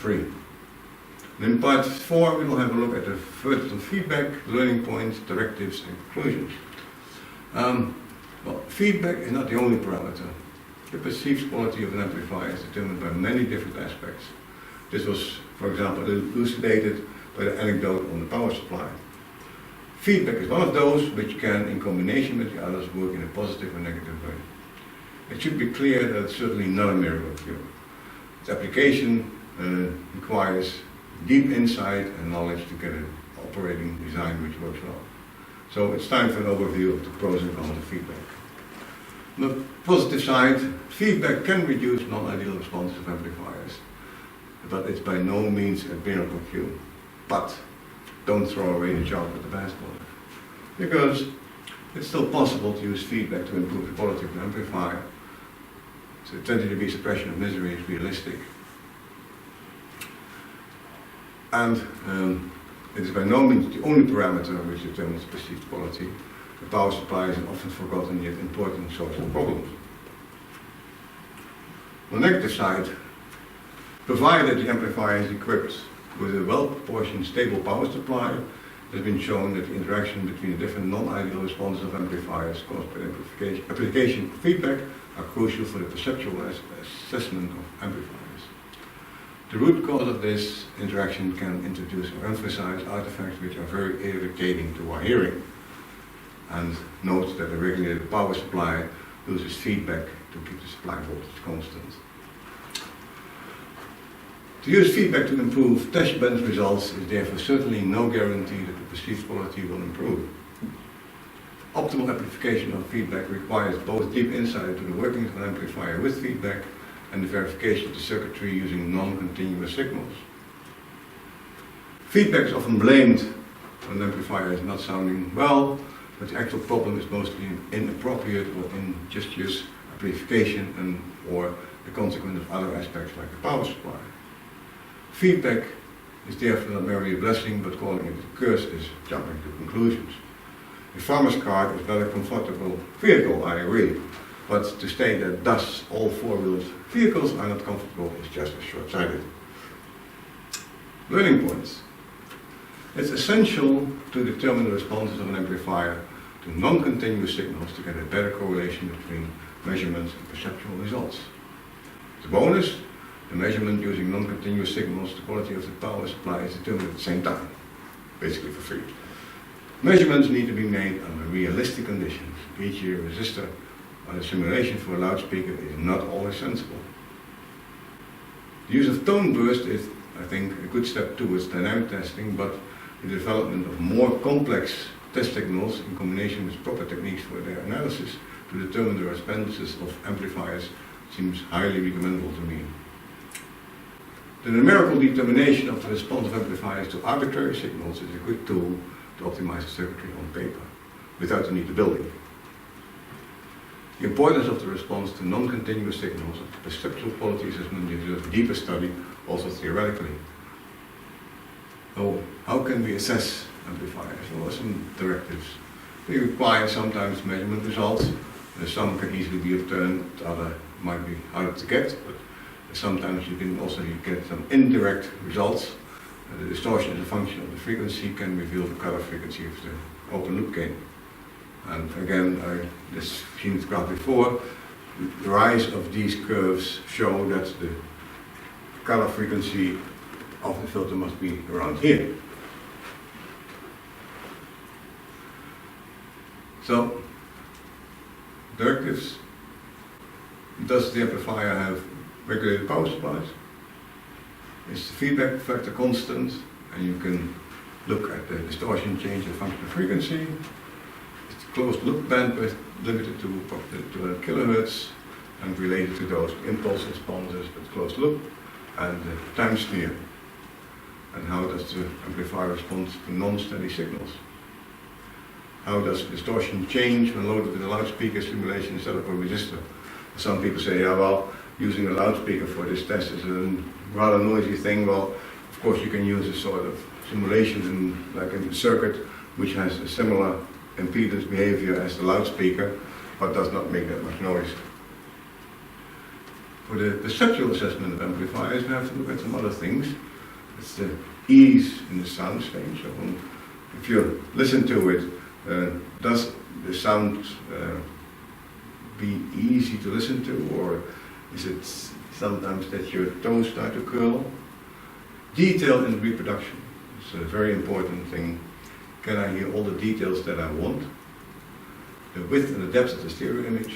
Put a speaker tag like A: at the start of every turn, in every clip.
A: 3. And in part 4 we will have a look at the versatile feedback, learning points, directives and conclusions. Well, feedback is not the only parameter. The perceived quality of an amplifier is determined by many different aspects. This was, for example, elucidated by the anecdote on the power supply. Feedback is one of those which can, in combination with the others, work in a positive or negative way. It should be clear that it's certainly not a miracle cure. Its application requires deep insight and knowledge to get an operating design which works well. So it's time for an overview of the pros and cons of feedback. On the positive side, feedback can reduce non-ideal responses of amplifiers, but it's by no means a miracle cure. But don't throw away the child with the bathwater, because it's still possible to use feedback to improve the quality of an amplifier. So 20 dB suppression of misery is realistic. And it is by no means the only parameter which determines perceived quality. The power supply is an often forgotten yet important source of problems. On the negative side, provided the amplifier is equipped with a well-proportioned stable power supply, it has been shown that the interaction between the different non-ideal responses of amplifiers caused by the application of feedback are crucial for the perceptual assessment of amplifiers. The root cause of this interaction can introduce or emphasize artifacts which are very irritating to our hearing. And note that the regulated power supply uses feedback to keep the supply voltage constant. To use feedback to improve test bench results is therefore certainly no guarantee that the perceived quality will improve. Optimal amplification of feedback requires both deep insight into the workings of an amplifier with feedback and the verification of the circuitry using non-continuous signals. Feedback is often blamed when an amplifier is not sounding well, but the actual problem is mostly inappropriate or injudicious amplification and or the consequence of other aspects like the power supply. Feedback is therefore not merely a blessing, but calling it a curse is jumping to conclusions. A farmer's cart is not a comfortable vehicle, I agree, but to state that thus all four-wheeled vehicles are not comfortable is just as short-sighted. Learning points. It's essential to determine the responses of an amplifier to non-continuous signals to get a better correlation between measurements and perceptual results. As a bonus, the measurement using non-continuous signals, the quality of the power supply is determined at the same time, basically for free. Measurements need to be made under realistic conditions. E.g. a resistor or a simulation for a loudspeaker is not always sensible. The use of tone burst is, I think, a good step towards dynamic testing, but the development of more complex test signals in combination with proper techniques for their analysis to determine the responses of amplifiers seems highly recommendable to me. The numerical determination of the response of amplifiers to arbitrary signals is a good tool to optimize the circuitry on paper, without the need of building. The importance of the response to non-continuous signals of the perceptual quality assessment deserves deeper study, also theoretically. So, how can we assess amplifiers? Well, some directives. They require sometimes measurement results. Some can easily be obtained, other might be harder to get, but sometimes you can also get some indirect results. The distortion as a function of the frequency can reveal the color frequency of the open loop gain. And again, I've seen this graph before. The rise of these curves show that the color frequency of the filter must be around here. So, directives. Does the amplifier have regulated power supplies? Is the feedback factor constant? And you can look at the distortion change as a function of frequency. Is the closed loop bandwidth limited to 200 kilohertz and related to those impulse responses with closed loop, and the time sphere. And how does the amplifier respond to non-steady signals? How does distortion change when loaded with a loudspeaker simulation instead of a resistor? Some people say, yeah, well, using a loudspeaker for this test is a rather noisy thing. Well, of course you can use a sort of simulation like in a circuit which has a similar impedance behavior as the loudspeaker, but does not make that much noise. For the perceptual assessment of amplifiers, we have to look at some other things. It's the ease in the sound stage. So if you listen to it, does the sound be easy to listen to, or is it sometimes that your toes start to curl? Detail in reproduction is a very important thing. Can I hear all the details that I want? The width and the depth of the stereo image.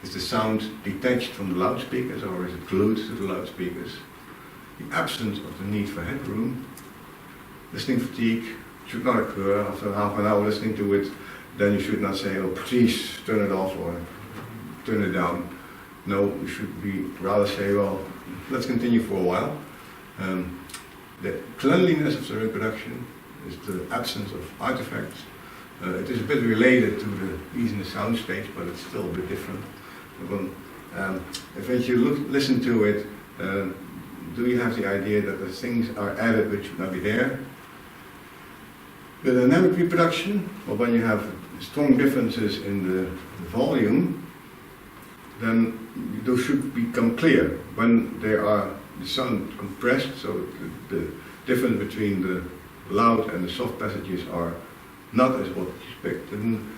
A: Is the sound detached from the loudspeakers, or is it glued to the loudspeakers? The absence of the need for headroom. Listening fatigue should not occur after half an hour listening to it. Then you should not say, oh please turn it off or turn it down. No, you should rather say, well, let's continue for a while. The cleanliness of the reproduction is the absence of artifacts. It is a bit related to the ease in the sound stage, but it's still a bit different. If you listen to it, do you have the idea that the things are added which should not be there? The dynamic reproduction, or when you have strong differences in the volume, then those should become clear. When the sound compressed, so the difference between the loud and the soft passages are not as what you expect, then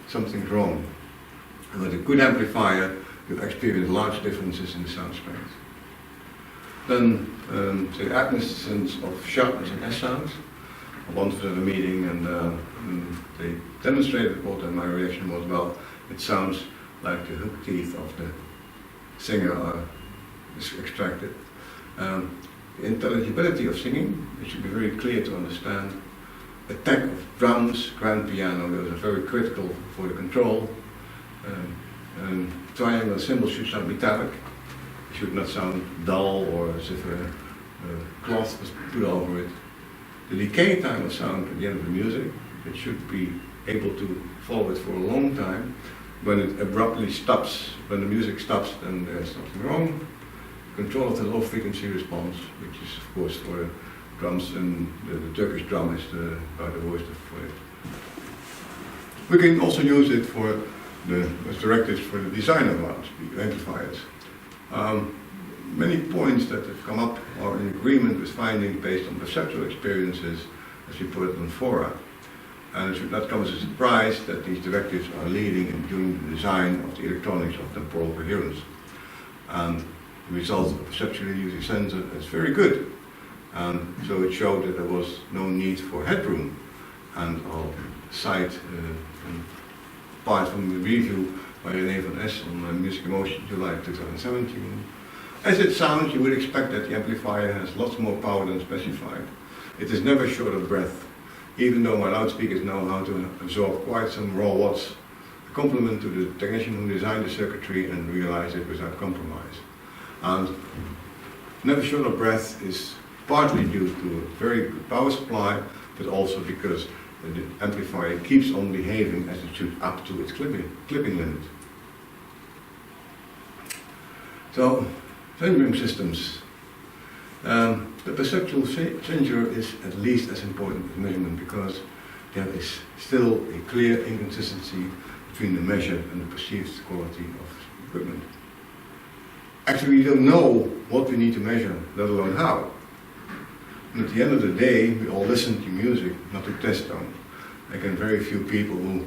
A: something's wrong. And with a good amplifier, you experience large differences in the sound strength. Then the absence of sharpness in S sounds. I once was at a meeting and they demonstrated what, and my reaction was, well, it sounds like the hook teeth of the singer are extracted. The intelligibility of singing, it should be very clear to understand. Attack of drums, grand piano, those are very critical for the control. Triangular cymbals should sound metallic. It should not sound dull or as if a cloth was put over it. The decay time of sound at the end of the music, it should be able to follow it for a long time. When it abruptly stops, when the music stops, then there's something wrong. Control of the low frequency response, which is of course for the drums, and the Turkish drum is by the worst for it. We can also use it for as directives for the design of loudspeaker amplifiers. Many points that have come up are in agreement with findings based on perceptual experiences, as we put it on fora. And it should not come as a surprise that these directives are leading in doing the design of the electronics of temporal coherence. And the results of perceptually using sensor is very good. And so it showed that there was no need for headroom. And I'll cite part from the review by René van S on Music Emotion, July 2017. As it sounds, you would expect that the amplifier has lots more power than specified. It is never short of breath, even though my loudspeakers know how to absorb quite some raw watts, a compliment to the technician who designed the circuitry and realized it without compromise. And never short of breath is partly due to a very good power supply, but also because the amplifier keeps on behaving as it should up to its clipping limit. So, censoring systems. The perceptual censure is at least as important as measurement, because there is still a clear inconsistency between the measured and the perceived quality of equipment. Actually, we don't know what we need to measure, let alone how. And at the end of the day, we all listen to music, not to test tone. There can very few people who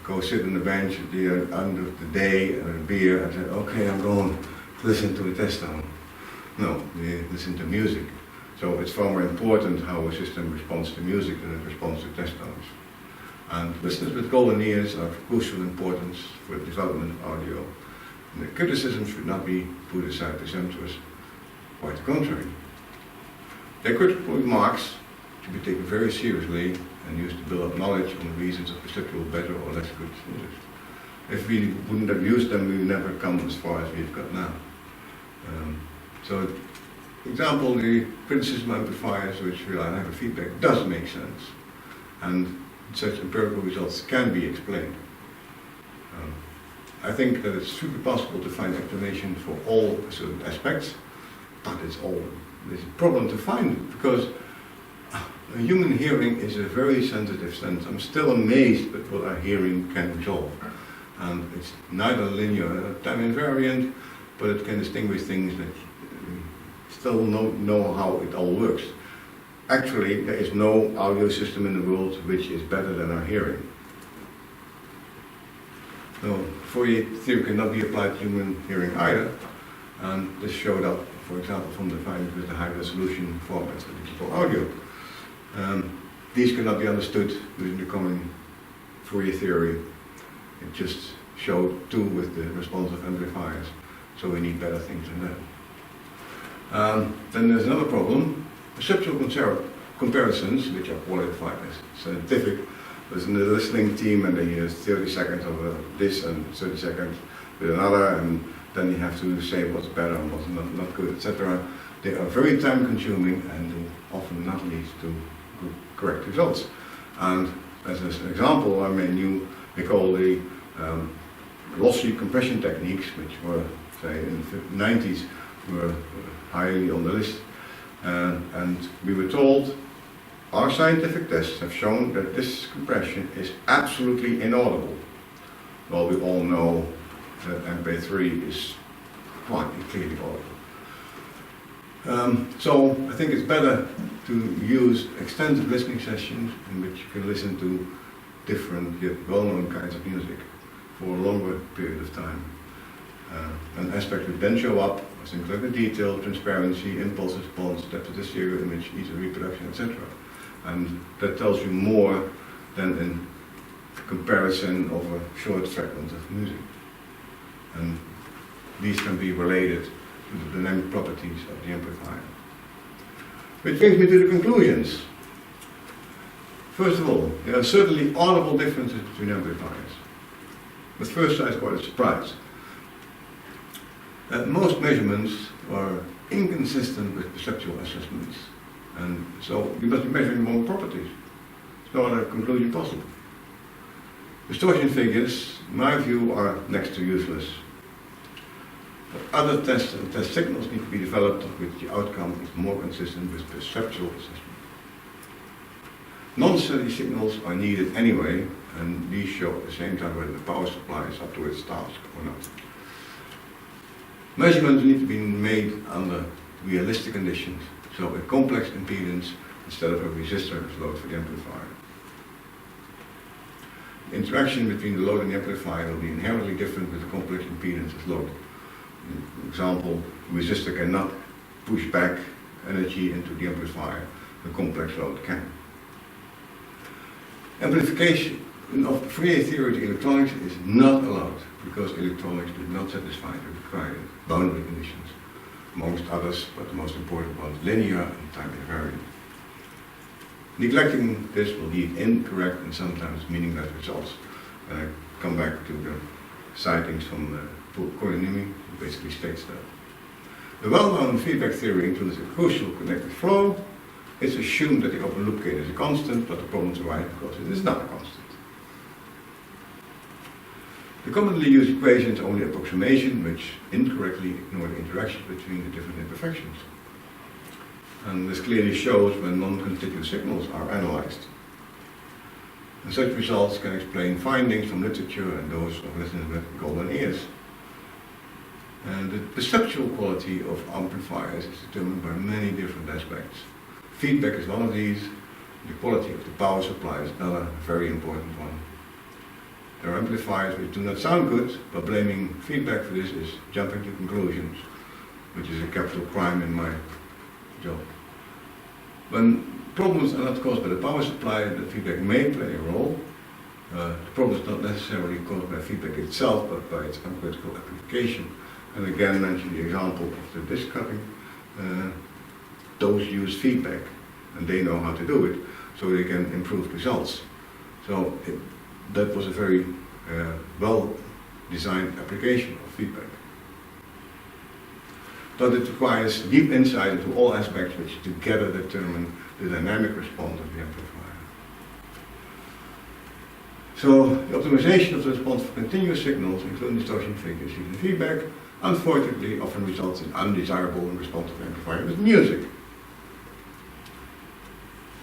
A: go sit on the bench at the end of the day, a beer, and say, okay, I'm going to listen to the test tone. No, we listen to music. So it's far more important how a system responds to music than it responds to test tones. And listeners with golden ears are of crucial importance for the development of audio. And the criticism should not be put aside presumptuous, quite the contrary. Their critical remarks should be taken very seriously and used to build up knowledge on the reasons of perceptual better or less good music. If we wouldn't have used them, we would never come as far as we've got now. So, for example, the criticism amplifiers which rely on negative feedback does make sense, and such empirical results can be explained. I think that it should be possible to find explanation for all certain aspects, but it's a problem to find it, because human hearing is a very sensitive sense. I'm still amazed at what our hearing can resolve. And it's neither linear, time invariant, but it can distinguish things that still know how it all works. Actually, there is no audio system in the world which is better than our hearing. So, Fourier theory cannot be applied to human hearing either, and this showed up, for example, from the findings with the high resolution formats of digital audio. These cannot be understood using the common Fourier theory. It just showed two with the responsive amplifiers, so we need better things than that. Then there's another problem. Perceptual comparisons, which are qualified as scientific, there's a listening team and they hear 30 seconds of this and 30 seconds with another, and then you have to say what's better and what's not good, etc. They are very time consuming and do often not lead to correct results. And as an example, I mean, we call the lossy compression techniques, which were, say, in the 90s, were highly on the list. And we were told, our scientific tests have shown that this compression is absolutely inaudible. Well, we all know that MP3 is quite clearly audible. So I think it's better to use extensive listening sessions in which you can listen to different yet well-known kinds of music for a longer period of time. An aspect would then show up, things like the detail, transparency, impulse response, depth of the stereo image, ease of reproduction, etc. And that tells you more than in comparison of a short fragment of music. And these can be related to the dynamic properties of the amplifier. Which brings me to the conclusions. First of all, there are certainly audible differences between amplifiers. At first sight, quite a surprise. Most measurements are inconsistent with perceptual assessments, and so you must be measuring wrong properties. There's no other conclusion possible. Distortion figures, in my view, are next to useless. But other tests and test signals need to be developed of which the outcome is more consistent with perceptual assessment. Non-steady signals are needed anyway, and these show at the same time whether the power supply is up to its task or not. Measurements need to be made under realistic conditions, so a complex impedance instead of a resistor as load for the amplifier. The interaction between the load and the amplifier will be inherently different with a complex impedance as load. For example, the resistor cannot push back energy into the amplifier, the complex load can. Amplification of Fourier theory to electronics is not allowed because electronics do not satisfy the required boundary conditions, amongst others, but the most important ones, linear and time invariant. Neglecting this will lead incorrect and sometimes meaningless results. And I come back to the sightings from Fourier, who basically states that. The well-known feedback theory includes a crucial connected flaw. It's assumed that the open loop gain is a constant, but the problems arise because it is not a constant. The commonly used equation is only approximation, which incorrectly ignore the interaction between the different imperfections. And this clearly shows when non-contiguous signals are analyzed. And such results can explain findings from literature and those of listeners with golden ears. And the perceptual quality of amplifiers is determined by many different aspects. Feedback is one of these. The quality of the power supply is another very important one. There are amplifiers which do not sound good, but blaming feedback for this is jumping to conclusions, which is a capital crime in my job. When problems are not caused by the power supply, the feedback may play a role. The problem is not necessarily caused by feedback itself, but by its uncritical application. And again, I mentioned the example of the disc cutting. Those use feedback, and they know how to do it, so they can improve results. So that was a very well-designed application of feedback. But it requires deep insight into all aspects which together determine the dynamic response of the amplifier. So the optimization of the response for continuous signals, including distortion figures using feedback, unfortunately often results in undesirable and responsive amplifier with music.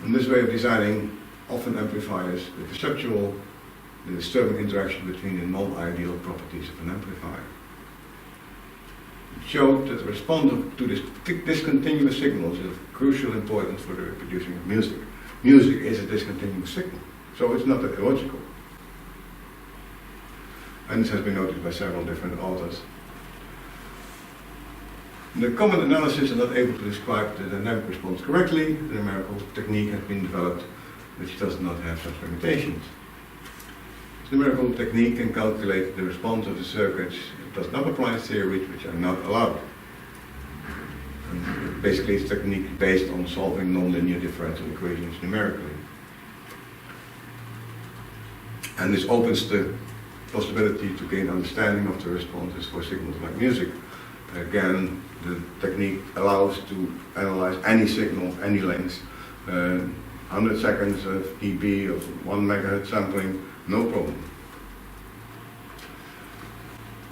A: In this way of designing often amplifiers the perceptual, the disturbing interaction between the non-ideal properties of an amplifier. showed that the response to discontinuous signals is of crucial importance for the reproducing of music. Music is a discontinuous signal, so it's not that illogical. And this has been noted by several different authors. The common analysis are not able to describe the dynamic response correctly. The numerical technique has been developed which does not have such limitations. The numerical technique can calculate the response of the circuits. It does not apply theories which are not allowed. And basically, it's a technique based on solving nonlinear differential equations numerically. And this opens the possibility to gain understanding of the responses for signals like music. Again, the technique allows to analyze any signal of any length, 100 seconds of dB of 1 megahertz sampling, no problem.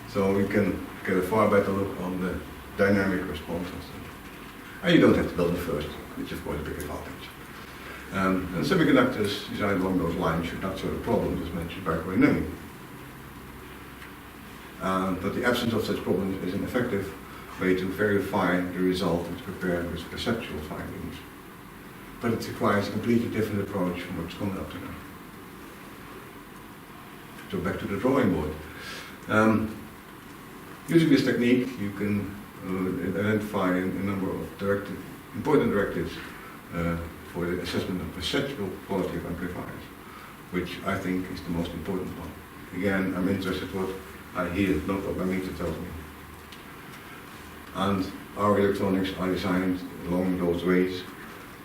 A: So you can get a far better look on the dynamic responses. And you don't have to build them first, which is of course a big advantage. And semiconductors designed along those lines should not solve the problem as mentioned by Fourier. But the absence of such problems is an effective way to verify the result and to prepare with perceptual findings. But it requires a completely different approach from what's coming up to now. So back to the drawing board. Using this technique, you can identify a number of important directives for the assessment of perceptual quality of amplifiers, which I think is the most important one. Again, I'm interested what I hear, not what my meter tells me. And our electronics are designed along those ways,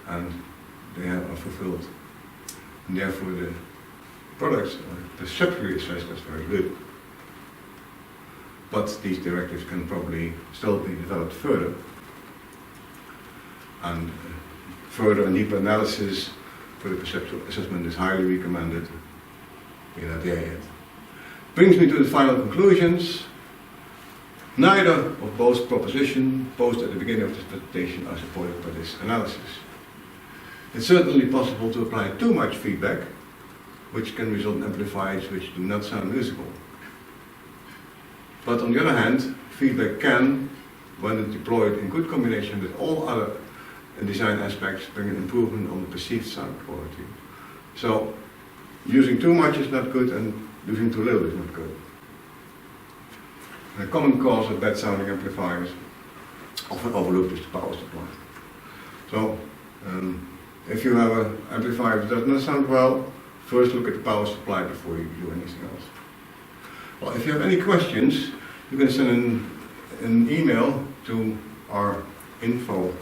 A: and they are fulfilled. And therefore the products are perceptually assessed as very good. But these directives can probably still be developed further. And further and deeper analysis for the perceptual assessment is highly recommended. We're not there yet. Brings me to the final conclusions. Neither of both propositions posed at the beginning of this presentation are supported by this analysis. It's certainly possible to apply too much feedback, which can result in amplifiers which do not sound musical. But on the other hand, feedback can, when deployed in good combination with all other design aspects, bring an improvement on the perceived sound quality. So, using too much is not good, and using too little is not good. And a common cause of bad sounding amplifiers, often overlooked, is the power supply. So, if you have an amplifier that does not sound well, first look at the power supply before you do anything else. Well, if you have any questions, you can send an email to our info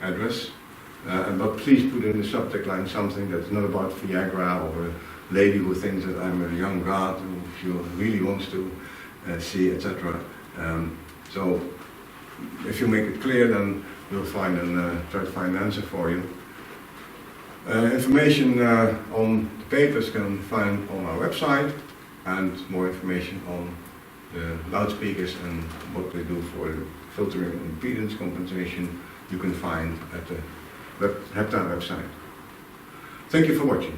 A: address, but please put in the subject line something that's not about Viagra or a lady who thinks that I'm a young god who she really wants to see, etc. So if you make it clear, then we'll try to find an answer for you. Information on the papers can find on our website, and more information on the loudspeakers and what they do for filtering and impedance compensation you can find at the Heptane website. Thank you for watching.